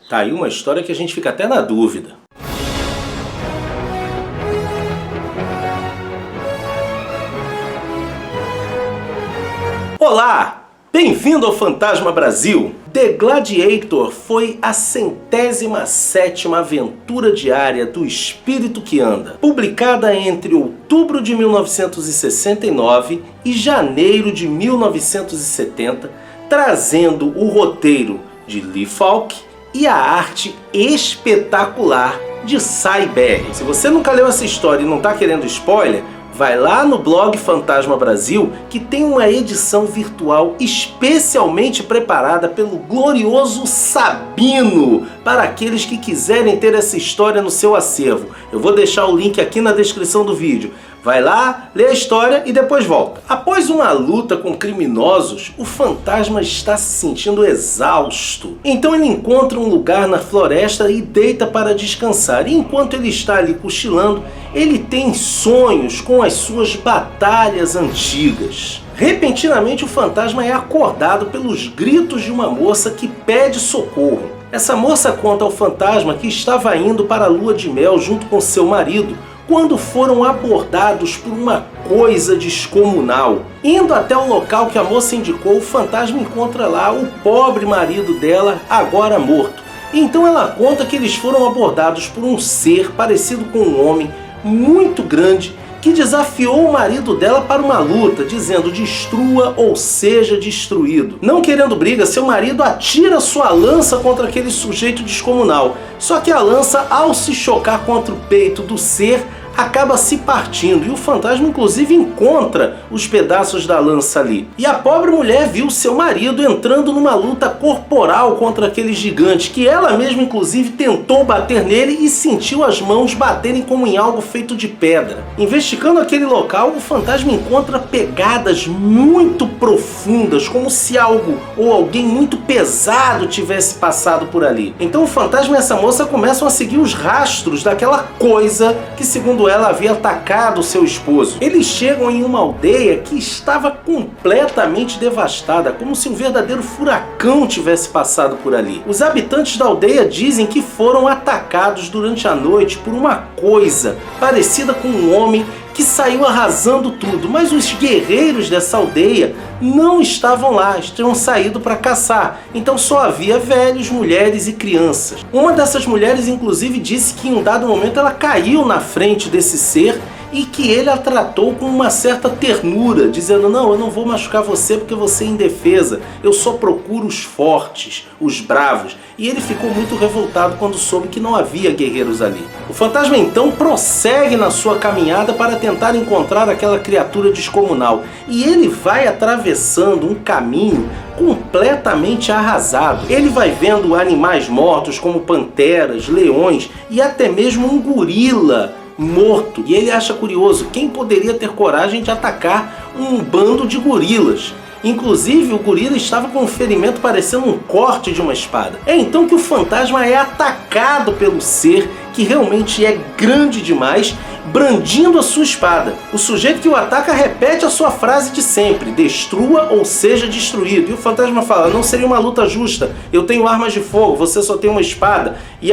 Tá aí uma história que a gente fica até na dúvida. Olá! Bem-vindo ao Fantasma Brasil! The Gladiator foi a 107ª aventura diária do Espírito que Anda, publicada entre outubro de 1969 e janeiro de 1970, trazendo o roteiro de Lee Falk e a arte espetacular de Sy Berry. Se você nunca leu essa história e não está querendo spoiler, vai lá no blog Fantasma Brasil, que tem uma edição virtual especialmente preparada pelo glorioso Sabino, para aqueles que quiserem ter essa história no seu acervo. Eu vou deixar o link aqui na descrição do vídeo. Vai lá, lê a história e depois volta. Após uma luta com criminosos, o fantasma está se sentindo exausto. Então ele encontra um lugar na floresta e deita para descansar. E enquanto ele está ali cochilando, ele tem sonhos com as suas batalhas antigas. Repentinamente o fantasma é acordado pelos gritos de uma moça que pede socorro. Essa moça conta ao fantasma que estava indo para a lua de mel junto com seu marido, quando foram abordados por uma coisa descomunal. Indo até o local que a moça indicou, o fantasma encontra lá o pobre marido dela, agora morto. Então ela conta que eles foram abordados por um ser parecido com um homem muito grande, que desafiou o marido dela para uma luta, dizendo: destrua ou seja destruído. Não querendo briga, seu marido atira sua lança contra aquele sujeito descomunal. Só que a lança, ao se chocar contra o peito do ser, acaba se partindo, e o fantasma inclusive encontra os pedaços da lança ali. E a pobre mulher viu seu marido entrando numa luta corporal contra aquele gigante, que ela mesma inclusive tentou bater nele e sentiu as mãos baterem como em algo feito de pedra. Investigando aquele local, o fantasma encontra pegadas muito profundas, como se algo ou alguém muito pesado tivesse passado por ali. Então o fantasma e essa moça começam a seguir os rastros daquela coisa que, segundo ela, havia atacado seu esposo. Eles chegam em uma aldeia que estava completamente devastada, como se um verdadeiro furacão tivesse passado por ali. Os habitantes da aldeia dizem que foram atacados durante a noite por uma coisa parecida com um homem que saiu arrasando tudo, mas os guerreiros dessa aldeia não estavam lá, tinham saído para caçar, então só havia velhos, mulheres e crianças. Uma dessas mulheres inclusive disse que em um dado momento ela caiu na frente desse ser e que ele a tratou com uma certa ternura, dizendo: não, eu não vou machucar você porque você é indefesa, eu só procuro os fortes, os bravos. E ele ficou muito revoltado quando soube que não havia guerreiros ali. O fantasma então prossegue na sua caminhada para tentar encontrar aquela criatura descomunal, e ele vai atravessando um caminho completamente arrasado. Ele vai vendo animais mortos como panteras, leões e até mesmo um gorila morto. E ele acha curioso, quem poderia ter coragem de atacar um bando de gorilas? Inclusive o gorila estava com um ferimento parecendo um corte de uma espada. É então que o fantasma é atacado pelo ser, que realmente é grande demais, brandindo a sua espada. O sujeito que o ataca repete a sua frase de sempre: destrua ou seja destruído. E o fantasma fala: não seria uma luta justa, eu tenho armas de fogo, você só tem uma espada. E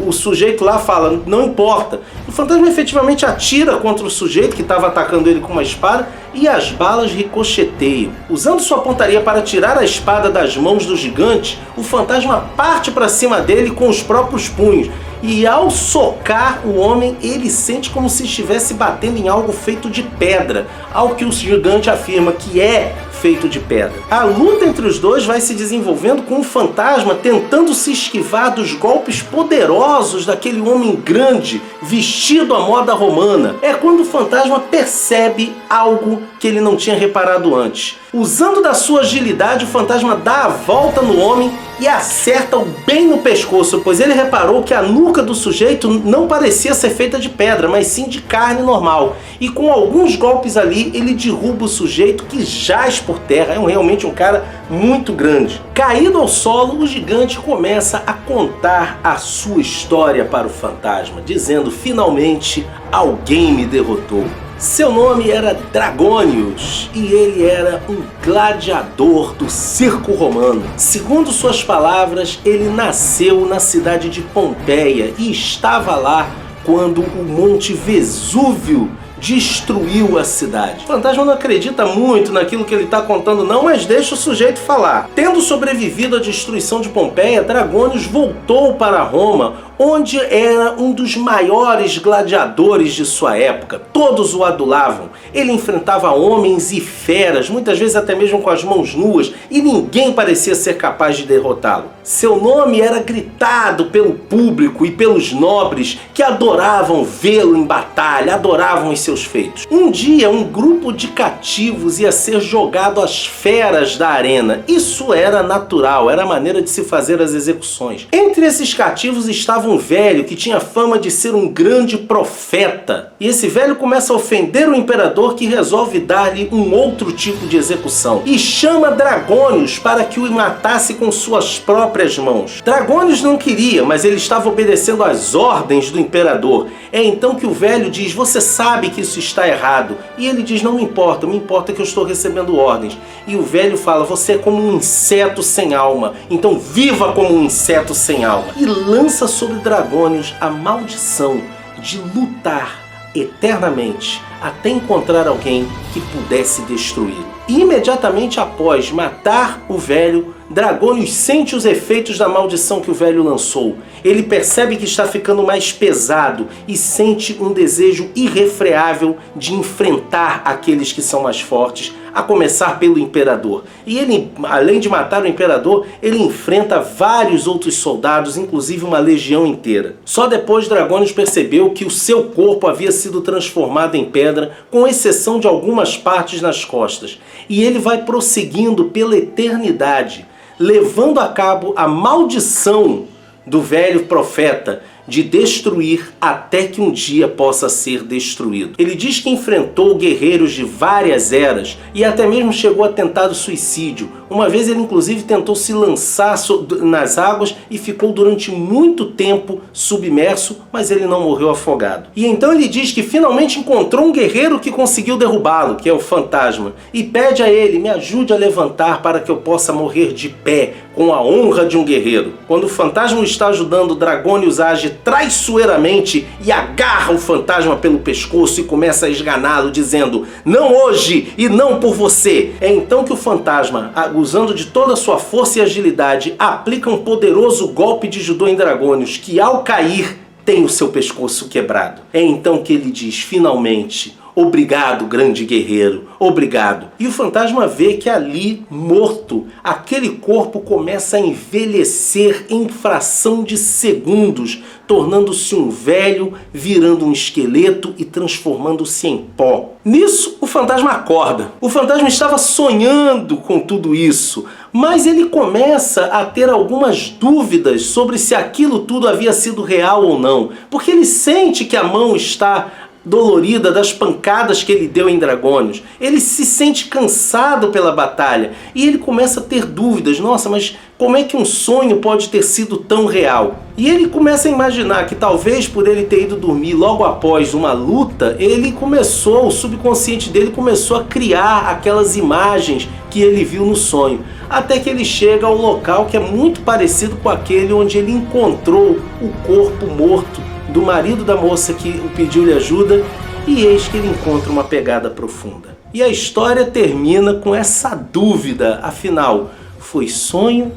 o sujeito lá fala: não importa. O fantasma efetivamente atira contra o sujeito que estava atacando ele com uma espada, e as balas ricocheteiam. Usando sua pontaria para tirar a espada das mãos do gigante, o fantasma parte para cima dele com os próprios punhos. E ao socar o homem, ele sente como se estivesse batendo em algo feito de pedra, ao que o gigante afirma que é feito de pedra. A luta entre os dois vai se desenvolvendo com o fantasma tentando se esquivar dos golpes poderosos daquele homem grande, vestido à moda romana. É quando o fantasma percebe algo que ele não tinha reparado antes. Usando da sua agilidade, o fantasma dá a volta no homem e acerta-o bem no pescoço, pois ele reparou que a nuca do sujeito não parecia ser feita de pedra, mas sim de carne normal. E com alguns golpes ali, ele derruba o sujeito, que jaz por terra. É realmente um cara muito grande. Caído ao solo, o gigante começa a contar a sua história para o fantasma, dizendo: finalmente alguém me derrotou. Seu nome era Dragônios e ele era um gladiador do circo romano. Segundo suas palavras, ele nasceu na cidade de Pompeia e estava lá quando o Monte Vesúvio destruiu a cidade. O fantasma não acredita muito naquilo que ele está contando não, mas deixa o sujeito falar. Tendo sobrevivido à destruição de Pompeia, Dragônios voltou para Roma, onde era um dos maiores gladiadores de sua época. Todos o adulavam. Ele enfrentava homens e feras, muitas vezes até mesmo com as mãos nuas, e ninguém parecia ser capaz de derrotá-lo. Seu nome era gritado pelo público e pelos nobres que adoravam vê-lo em batalha, adoravam os seus feitos. Um dia, um grupo de cativos ia ser jogado às feras da arena. Isso era natural, era a maneira de se fazer as execuções. Entre esses cativos estava um velho que tinha fama de ser um grande profeta. E esse velho começa a ofender o imperador, que resolve dar-lhe um outro tipo de execução. E chama Dragônios para que o matasse com suas próprias mãos. Dragônios não queria, mas ele estava obedecendo às ordens do imperador. É então que o velho diz: você sabe que isso está errado. E ele diz: não me importa que eu estou recebendo ordens. E o velho fala: você é como um inseto sem alma, então viva como um inseto sem alma. E lança sobre Dragônios a maldição de lutar eternamente até encontrar alguém que pudesse destruí-lo. E imediatamente após matar o velho, Dragônios sente os efeitos da maldição que o velho lançou. Ele percebe que está ficando mais pesado e sente um desejo irrefreável de enfrentar aqueles que são mais fortes, a começar pelo imperador. E ele, além de matar o imperador, ele enfrenta vários outros soldados, inclusive uma legião inteira. Só depois Dragônios percebeu que o seu corpo havia sido transformado em pedra, com exceção de algumas partes nas costas. E ele vai prosseguindo pela eternidade, levando a cabo a maldição do velho profeta de destruir até que um dia possa ser destruído. Ele diz que enfrentou guerreiros de várias eras e até mesmo chegou a tentar o suicídio. Uma vez ele inclusive tentou se lançar nas águas e ficou durante muito tempo submerso, mas ele não morreu afogado. E então ele diz que finalmente encontrou um guerreiro que conseguiu derrubá-lo, que é o fantasma, e pede a ele: me ajude a levantar para que eu possa morrer de pé, com a honra de um guerreiro. Quando o fantasma o está ajudando, Dragônios age traiçoeiramente e agarra o fantasma pelo pescoço e começa a esganá-lo, dizendo: não hoje e não por você. É então que o fantasma, usando de toda a sua força e agilidade, aplica um poderoso golpe de judô em Dragônios, que ao cair tem o seu pescoço quebrado. É então que ele diz: finalmente, obrigado, grande guerreiro, obrigado. E o fantasma vê que ali, morto, aquele corpo começa a envelhecer em fração de segundos, tornando-se um velho, virando um esqueleto e transformando-se em pó. Nisso, o fantasma acorda. O fantasma estava sonhando com tudo isso, mas ele começa a ter algumas dúvidas sobre se aquilo tudo havia sido real ou não, porque ele sente que a mão está dolorida das pancadas que ele deu em Dragônios. Ele se sente cansado pela batalha e ele começa a ter dúvidas. Nossa, mas como é que um sonho pode ter sido tão real? E ele começa a imaginar que talvez por ele ter ido dormir logo após uma luta, o subconsciente dele começou a criar aquelas imagens que ele viu no sonho. Até que ele chega ao local que é muito parecido com aquele onde ele encontrou o corpo morto do marido da moça que pediu-lhe ajuda, e eis que ele encontra uma pegada profunda. E a história termina com essa dúvida, afinal, foi sonho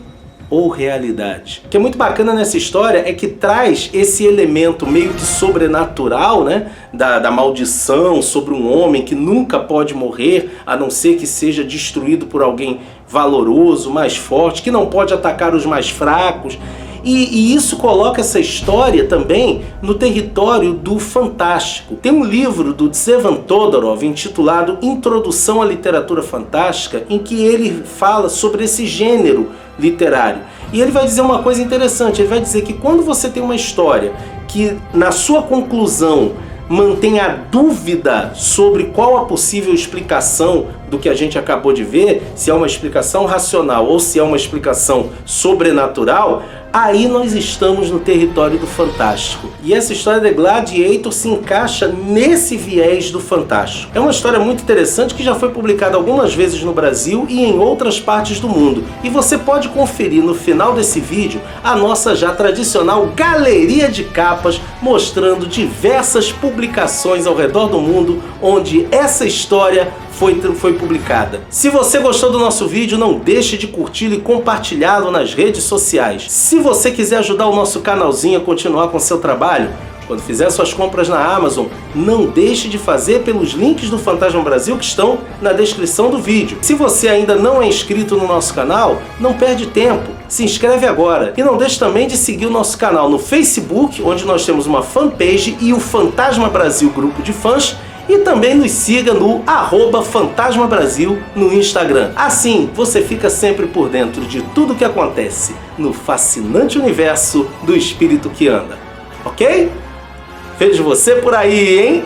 ou realidade? O que é muito bacana nessa história é que traz esse elemento meio que sobrenatural, né? Da maldição sobre um homem que nunca pode morrer, a não ser que seja destruído por alguém valoroso, mais forte, que não pode atacar os mais fracos. E isso coloca essa história também no território do fantástico. Tem um livro do Tsevan Todorov intitulado Introdução à Literatura Fantástica, em que ele fala sobre esse gênero literário. E ele vai dizer uma coisa interessante, ele vai dizer que quando você tem uma história que na sua conclusão mantém a dúvida sobre qual a possível explicação do que a gente acabou de ver, se é uma explicação racional ou se é uma explicação sobrenatural, aí nós estamos no território do fantástico. E essa história de Gladiator se encaixa nesse viés do fantástico. É uma história muito interessante que já foi publicada algumas vezes no Brasil e em outras partes do mundo. E você pode conferir no final desse vídeo a nossa já tradicional galeria de capas mostrando diversas publicações ao redor do mundo onde essa história foi publicada. Se você gostou do nosso vídeo, não deixe de curti-lo e compartilhá-lo nas redes sociais. Se você quiser ajudar o nosso canalzinho a continuar com seu trabalho, quando fizer suas compras na Amazon, não deixe de fazer pelos links do Fantasma Brasil que estão na descrição do vídeo. Se você ainda não é inscrito no nosso canal, não perde tempo, se inscreve agora. E não deixe também de seguir o nosso canal no Facebook, onde nós temos uma fanpage e o Fantasma Brasil grupo de fãs, e também nos siga no @fantasmabrasil no Instagram. Assim, você fica sempre por dentro de tudo que acontece no fascinante universo do espírito que anda. Ok? Vejo você por aí, hein?